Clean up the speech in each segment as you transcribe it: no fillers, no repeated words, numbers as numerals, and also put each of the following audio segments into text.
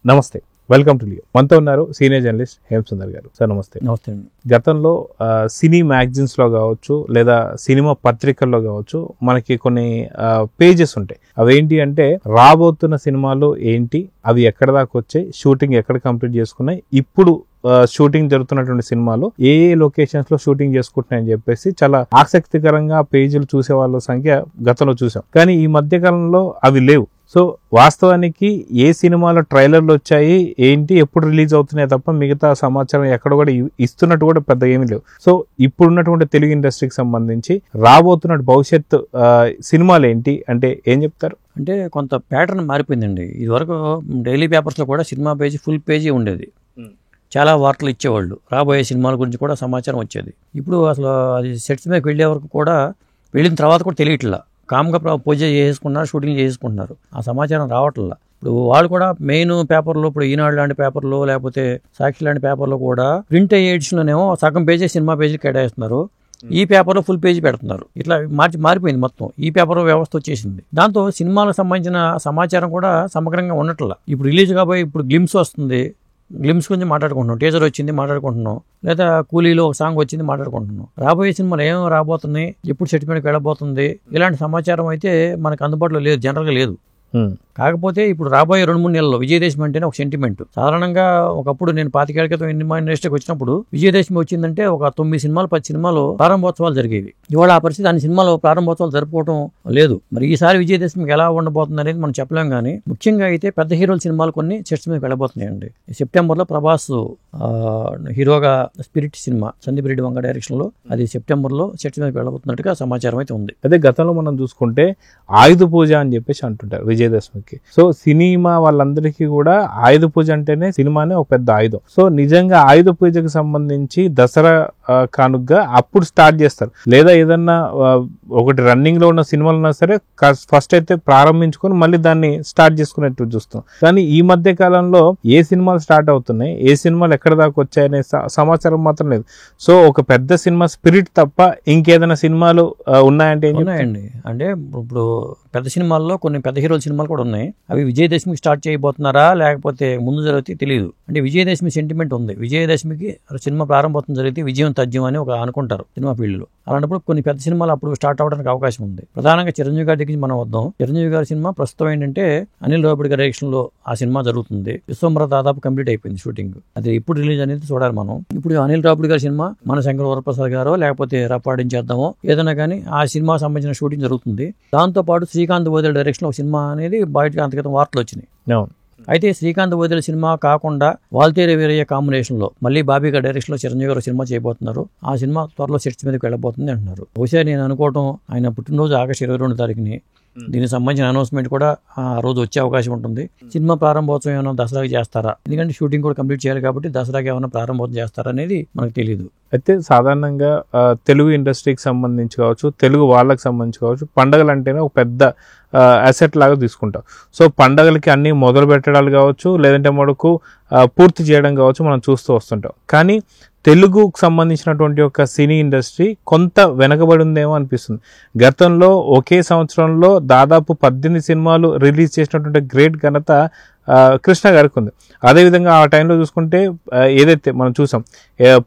నమస్తే, welcome to Leo. మనతో ఉన్నారు సీనియర్ జర్నలిస్ట్ హేమసుందర్ గారు. సార్ నమస్తే. నమస్తే అండి. గతంలో సినీ మ్యాగజైన్స్ లో కావచ్చు లేదా సినిమా పత్రికల్లో కావచ్చు మనకి కొన్ని పేజెస్ ఉంటాయి. అవేంటి అంటే రాబోతున్న సినిమాలు ఏంటి, అవి ఎక్కడ దాకా వచ్చాయి, షూటింగ్ ఎక్కడ కంప్లీట్ చేసుకున్నాయి, ఇప్పుడు షూటింగ్ జరుగుతున్నటువంటి సినిమాలు ఏ లొకేషన్స్ లో షూటింగ్ చేసుకుంటున్నాయని చెప్పేసి చాలా ఆసక్తికరంగా పేజీలు చూసే వాళ్ళ సంఖ్య గతంలో చూసాం. కానీ ఈ మధ్య కాలంలో అవి లేవు. సో వాస్తవానికి ఏ సినిమాలో ట్రైలర్లు వచ్చాయి, ఏంటి, ఎప్పుడు రిలీజ్ అవుతున్నాయి తప్ప మిగతా సమాచారం ఎక్కడ కూడా ఇస్తున్నట్టు కూడా పెద్ద ఏమీ లేవు. సో ఇప్పుడున్నటువంటి తెలుగు ఇండస్ట్రీకి సంబంధించి రాబోతున్న భవిష్యత్తు సినిమాలు ఏంటి అంటే ఏం చెప్తారు? అంటే కొంత ప్యాటర్న్ మారిపోయిందండి. ఇదివరకు డైలీ పేపర్స్లో కూడా సినిమా పేజీ ఫుల్ పేజీ ఉండేది. చాలా వార్తలు ఇచ్చేవాళ్ళు, రాబోయే సినిమాల గురించి కూడా సమాచారం వచ్చేది. ఇప్పుడు అసలు అది సెట్స్ మీదకి వెళ్ళే వరకు కూడా, వెళ్ళిన తర్వాత కూడా తెలియట్లా. కామ్గా పూజ చేసుకుంటున్నారు, షూటింగ్ చేసుకుంటున్నారు, ఆ సమాచారం రావట్లా. ఇప్పుడు వాళ్ళు కూడా మెయిన్ పేపర్లో, ఇప్పుడు ఈనాడు లాంటి పేపర్లో లేకపోతే సాక్షి లాంటి పేపర్లో కూడా ప్రింట్ అయ్యే ఎడిషన్లోనేమో సగం పేజీ సినిమా పేజీలు కేటాయిస్తున్నారు, ఈ పేపర్లో ఫుల్ పేజీ పెడుతున్నారు. ఇట్లా మారిపోయింది మొత్తం. ఈ పేపర్ వ్యవస్థ వచ్చేసింది. దాంతో సినిమాలకు సంబంధించిన సమాచారం కూడా సమగ్రంగా ఉండట్లా. ఇప్పుడు రిలీజ్ కాబోయే ఇప్పుడు గ్లిమ్స్ వస్తుంది, గ్లిమ్స్ గురించి మాట్లాడుకుంటున్నాం, టీజర్ వచ్చింది మాట్లాడుకుంటున్నాం, లేదా కూలీలో ఒక సాంగ్ వచ్చింది మాట్లాడుకుంటున్నాం. రాబోయే సినిమాలు ఏమేమి రాబోతున్నాయి, ఎప్పుడు సెట్ మీదకి వెళ్ళబోతుంది, ఇలాంటి సమాచారం అయితే మనకు అందుబాటులో లేదు, జనరల్గా లేదు. కాకపోతే ఇప్పుడు రాబోయే 2-3 నెలల్లో విజయదశమి అంటేనే ఒక సెంటిమెంట్. సాధారణంగా ఒకప్పుడు నేను 25 ఏళ్ల క్రితం సినిమా ఇండస్ట్రీకి వచ్చినప్పుడు విజయదశమి వచ్చిందంటే ఒక 9 సినిమాలు 10 సినిమాలు ప్రారంభోత్సవాలు జరిగేవి. ఇవాళ ఆ పరిస్థితి, అన్ని సినిమాలు ప్రారంభోత్సవాలు జరుపుకోవడం లేదు. మరి ఈసారి విజయదశమికి ఎలా ఉండబోతుంది అనేది మనం చెప్పలేం. కానీ ముఖ్యంగా అయితే పెద్ద హీరోల సినిమాలు కొన్ని సెట్స్ మీద వెళ్ళబోతున్నాయండి. సెప్టెంబర్లో ప్రభాస్ హీరోగా spirit cinema Sandeep Reddy Vanga direction లో, అది సెప్టెంబర్లో సెట్స్ మీద వెళ్ళబోతున్నట్టుగా సమాచారం అయితే ఉంది. అదే గతంలో మనం చూసుకుంటే ఆయుధ పూజ అని చెప్పేసి అంటుంటారు విజయదశమికి. సో సినిమా వాళ్ళందరికీ కూడా ఆయుధ పూజ అంటేనే సినిమానే ఒక పెద్ద ఆయుధం. సో నిజంగా ఆయుధ పూజకు సంబంధించి దసరా కానుకగా అప్పుడు స్టార్ట్ చేస్తారు, లేదా ఏదన్నా ఒకటి రన్నింగ్ లో ఉన్న సినిమాలు ఉన్నా సరే ఫస్ట్ అయితే ప్రారంభించుకొని మళ్ళీ దాన్ని స్టార్ట్ చేసుకునేట్టు చూస్తాం. కానీ ఈ మధ్య కాలంలో ఏ సినిమాలు స్టార్ట్ అవుతున్నాయి, ఏ సినిమాలు ఎక్కడ దాకా వచ్చాయనే సమాచారం మాత్రం లేదు. సో ఒక పెద్ద సినిమా స్పిరిట్ తప్ప ఇంకేదైనా సినిమాలు ఉన్నాయంటే ఉన్నాయండి. అంటే ఇప్పుడు పెద్ద సినిమాల్లో కొన్ని పెద్ద హీరోల సినిమాలు కూడా ఉన్నాయి. అవి విజయదశమికి స్టార్ట్ చేయబోతున్నారా లేకపోతే ముందు జరిగితే తెలియదు. అంటే విజయదశమి సెంటిమెంట్ ఉంది. విజయదశమికి సినిమా ప్రారంభోత్సవం జరిగితే విజయం తథ్యం అని ఒక అనుకుంటారు సినిమా ఫీల్డ్లో. అలాంటప్పుడు కొన్ని పెద్ద సినిమాలు అప్పుడు స్టార్ట్ అవడానికి అవకాశం ఉంది. ప్రధానంగా చిరంజీవి గారి దగ్గర మనం వద్దాం. చిరంజీవి గారి సినిమా ప్రస్తుతం ఏంటంటే అనిల్ రావిపూడి గారి డైరెక్షన్ లో ఆ సినిమా జరుగుతుంది. విశ్వంబర దాదాపు కంప్లీట్ అయిపోయింది షూటింగ్. అది ఇప్పుడు రిలీజ్ అనేది చూడాలి మనం. ఇప్పుడు అనిల్ రావిపూడి గారి సినిమా మన శంకర వరప్రసాద్ గారో లేకపోతే రప్పాడించేద్దామో ఏదైనా కానీ ఆ సినిమా సంబంధించిన షూటింగ్ జరుగుతుంది. దాంతో పాటు శ్రీకాంత్ ఓదెల డైరెక్షన్ లో ఒక సినిమా అనేది బయటకు అంతక్రితం వార్తలు వచ్చినాయి. అయితే శ్రీకాంత్ ఓదెల సినిమా కాకుండా వాల్తేరు వీరయ్య కాంబినేషన్ లో మళ్ళీ బాబీ గారి డైరెక్షన్ లో చిరంజీవి గారు సినిమా చేయబోతున్నారు. ఆ సినిమా త్వరలో సెట్స్ మీదకి వెళ్ళబోతుంది అంటున్నారు. బహుశా నేను అనుకోవటం ఆయన పుట్టినరోజు ఆగస్టు 22 తారీఖుని. దీనికి సంబంధించిన అనౌన్స్మెంట్ కూడా ఆ రోజు వచ్చే అవకాశం ఉంటుంది. సినిమా ప్రారంభోత్సవం ఏమైనా దసరాకి చేస్తారా, ఎందుకంటే షూటింగ్ కూడా కంప్లీట్ చేయాలి కాబట్టి దసరాకి ఏమైనా ప్రారంభోత్సవం చేస్తారా అనేది మనకు తెలియదు. అయితే సాధారణంగా తెలుగు ఇండస్ట్రీకి సంబంధించి కావచ్చు, తెలుగు వాళ్ళకి సంబంధించి కావచ్చు, పండగలు అంటేనే ఒక పెద్ద అసెట్ లాగా తీసుకుంటాం. సో పండగలకి అన్ని మొదలు పెట్టడాలు కావచ్చు, లేదంటే మనకు పూర్తి చేయడం కావచ్చు మనం చూస్తూ వస్తుంటాం. కానీ తెలుగుకు సంబంధించినటువంటి ఒక సినీ ఇండస్ట్రీ కొంత వెనకబడి ఉందేమో అనిపిస్తుంది. గతంలో ఒకే సంవత్సరంలో దాదాపు 18 సినిమాలు రిలీజ్ చేసినటువంటి గ్రేట్ ఘనత కృష్ణ గారికి ఉంది. అదేవిధంగా ఆ టైంలో చూసుకుంటే ఏదైతే మనం చూసాం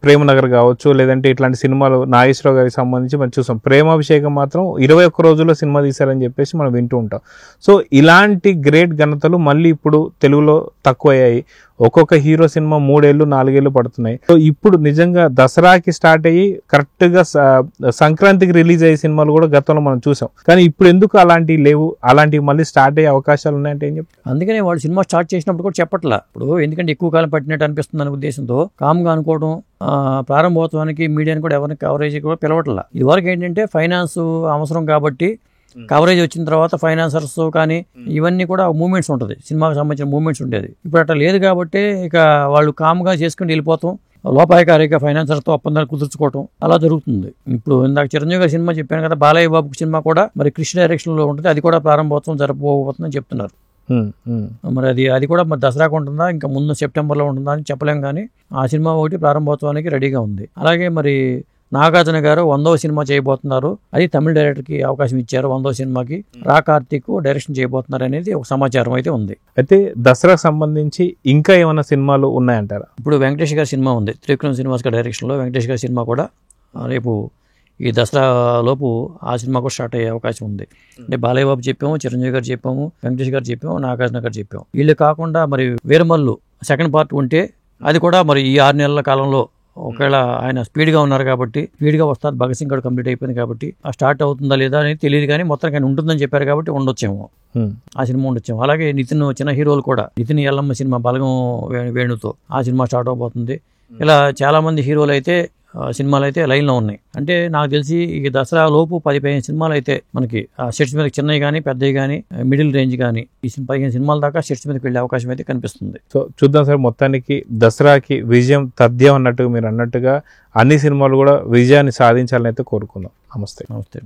ప్రేమనగర్ కావచ్చు, లేదంటే ఇట్లాంటి సినిమాలు నాగేశ్వరరావు గారికి సంబంధించి మనం చూసాం. ప్రేమాభిషేకం మాత్రం 21 రోజుల్లో సినిమా తీశారని చెప్పేసి మనం వింటూ ఉంటాం. సో ఇలాంటి గ్రేట్ ఘనతలు మళ్ళీ ఇప్పుడు తెలుగులో తక్కువయ్యాయి. ఒక్కొక్క హీరో సినిమా 3 ఏళ్ళు 4 ఏళ్ళు పడుతున్నాయి. సో ఇప్పుడు నిజంగా దసరాకి స్టార్ట్ అయ్యి కరెక్ట్ గా సంక్రాంతికి రిలీజ్ అయ్యే సినిమాలు కూడా గతంలో మనం చూసాం. కానీ ఇప్పుడు ఎందుకు అలాంటివి లేవు, అలాంటివి మళ్ళీ స్టార్ట్ అయ్యే అవకాశాలు ఉన్నాయంటే ఏం చెప్తారు? అందుకనే వాళ్ళు సినిమా స్టార్ట్ చేసినప్పుడు కూడా చెప్పట్లా. ఇప్పుడు ఎందుకంటే ఎక్కువ కాలం పట్టినట్టు అనిపిస్తుంది అనే ఉద్దేశంతో కామ్గా అనుకోవడం, ప్రారంభోత్సవానికి మీడియాని కూడా ఎవరిని కవరేజ్ కూడా పిలవట్లా. ఇదివరకు ఏంటంటే ఫైనాన్స్ అవసరం కాబట్టి కవరేజ్ వచ్చిన తర్వాత ఫైనాన్సర్స్ కానీ ఇవన్నీ కూడా మూమెంట్స్ ఉంటుంది, సినిమాకి సంబంధించిన మూమెంట్స్ ఉండేది. ఇప్పుడు అట్లా లేదు కాబట్టి ఇక వాళ్ళు కామ్గా చేసుకుని వెళ్ళిపోతాం, లోపాయకారిగా ఫైనాన్సర్తో ఒప్పందాలు కుదుర్చుకోవటం అలా జరుగుతుంది. ఇప్పుడు ఇందాక చిరంజీవి గారి సినిమా చెప్పాను కదా, బాలయ్య బాబు సినిమా కూడా మరి కృష్ణ డైరెక్షన్ లో ఉంటుంది. అది కూడా ప్రారంభోత్సవం జరపబోతుందని చెప్తున్నారు. మరి అది కూడా మరి దసరాకు ఉంటుందా ఇంకా ముందు సెప్టెంబర్లో ఉంటుందా అని చెప్పలేం. కానీ ఆ సినిమా ఒకటి ప్రారంభోత్సవానికి రెడీగా ఉంది. అలాగే మరి నాగార్జున గారు 100వ సినిమా చేయబోతున్నారు, అది తమిళ డైరెక్టర్కి అవకాశం ఇచ్చారు. 100వ సినిమాకి రా కార్తీక్ డైరెక్షన్ చేయబోతున్నారు అనేది ఒక సమాచారం అయితే ఉంది. అయితే దసరాకు సంబంధించి ఇంకా ఏమైనా సినిమాలు ఉన్నాయంటారా? ఇప్పుడు వెంకటేష్ గారి సినిమా ఉంది, త్రివిక్రమ్ శ్రీనివాస్ గారి డైరెక్షన్లో. వెంకటేష్ గారి సినిమా కూడా రేపు ఈ దసరా లోపు ఆ సినిమా కూడా స్టార్ట్ అయ్యే అవకాశం ఉంది. అంటే బాలయ్య బాబు చెప్పాము, చిరంజీవి గారు చెప్పాము, వెంకటేష్ గారు చెప్పాము, నాగార్జున గారు చెప్పాము. వీళ్ళు కాకుండా మరి వీరమల్లు సెకండ్ పార్ట్ ఉంటే అది కూడా మరి ఈ 6 నెలల కాలంలో ఒకవేళ ఆయన స్పీడ్గా ఉన్నారు కాబట్టి, స్పీడ్గా వస్తారు, భగత్ సింగ్ కూడా కంప్లీట్ అయిపోయింది కాబట్టి ఆ స్టార్ట్ అవుతుందా లేదా అనేది తెలియదు, కానీ మొత్తానికి ఆయన ఉంటుందని చెప్పారు కాబట్టి ఉండొచ్చేమో, ఆ సినిమా ఉండొచ్చేమో. అలాగే నితిన్ చిన్న హీరోలు కూడా, నితిన్ ఎల్లమ్మ సినిమా బలగం వేణుతో ఆ సినిమా స్టార్ట్ అవబోతుంది. ఇలా చాలామంది హీరోలు అయితే సినిమాలు అయితే లైన్లో ఉన్నాయి. అంటే నాకు తెలిసి ఈ దసరా లోపు 10-15 సినిమాలు అయితే మనకి సెట్స్ మీద చిన్నవి కానీ పెద్దవి కానీ మిడిల్ రేంజ్ కానీ ఈ 15 సినిమాల దాకా సెట్స్ మీదకి వెళ్ళే అవకాశం అయితే కనిపిస్తుంది. సో చూద్దాం సార్, మొత్తానికి దసరాకి విజయం తథ్యం అన్నట్టుగా మీరు అన్నట్టుగా అన్ని సినిమాలు కూడా విజయాన్ని సాధించాలని అయితే కోరుకుందాం. నమస్తే. నమస్తే.